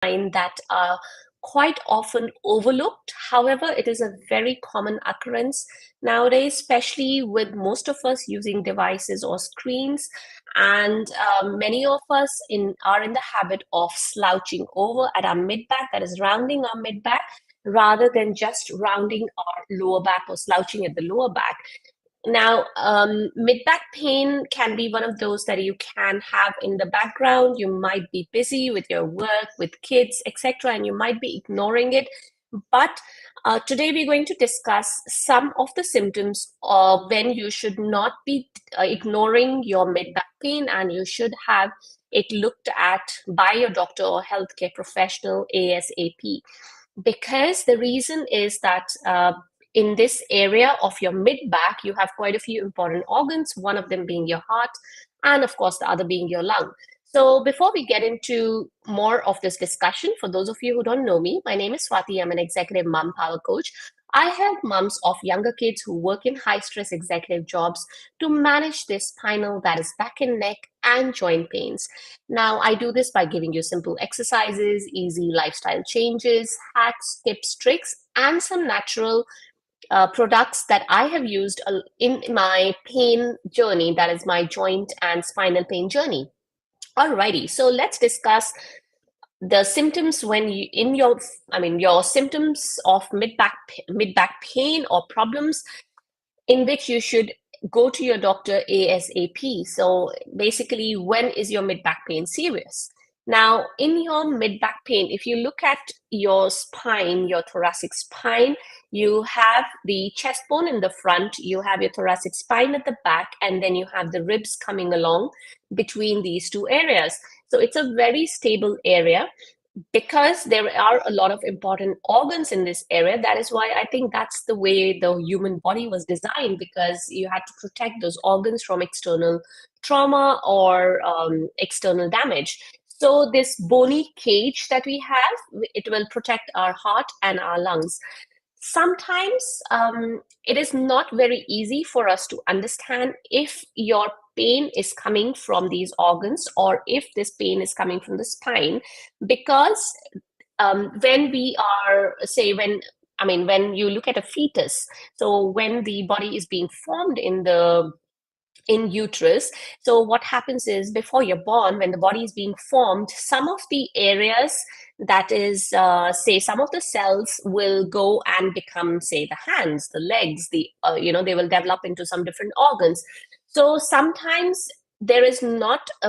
spine that are quite often overlooked. However, it is a very common occurrence nowadays, especially with most of us using devices or screens. And many of us are in the habit of slouching over at our mid back, that is rounding our mid back, rather than just rounding our lower back or slouching at the lower back. Now, mid back pain can be one of those that you can have in the background. You might be busy with your work, with kids, etc., and you might be ignoring it. But today we're going to discuss some of the symptoms of when you should not be ignoring your mid back pain, and you should have it looked at by your doctor or healthcare professional ASAP. Because the reason is that in this area of your mid back, you have quite a few important organs, one of them being your heart, and of course, the other being your lung. So, before we get into more of this discussion, for those of you who don't know me, my name is Swati. I'm an executive mom power coach. I help moms of younger kids who work in high stress executive jobs to manage their spinal, that is, back and neck, and joint pains. Now, I do this by giving you simple exercises, easy lifestyle changes, hacks, tips, tricks, and some natural products that I have used in my pain journey, that is my joint and spinal pain journey. Alrighty, so let's discuss the symptoms when you in your your symptoms of mid back pain or problems in which you should go to your doctor ASAP. So basically, when is your mid back pain serious? Now, in your mid back pain, if you look at your spine, your thoracic spine, you have the chest bone in the front, you have your thoracic spine at the back, and then you have the ribs coming along between these two areas. So it's a very stable area because there are a lot of important organs in this area. That is why I think that's the way the human body was designed, because you had to protect those organs from external trauma or external damage. So this bony cage that we have, it will protect our heart and our lungs. Sometimes it is not very easy for us to understand if your pain is coming from these organs or if this pain is coming from the spine, because when we are, say, when you look at a fetus, so when the body is being formed in uterus. So what happens is, before you're born, when the body is being formed, some of the areas, that is, say, some of the cells will go and become, say, the hands, the legs, they will develop into some different organs. So sometimes there is not a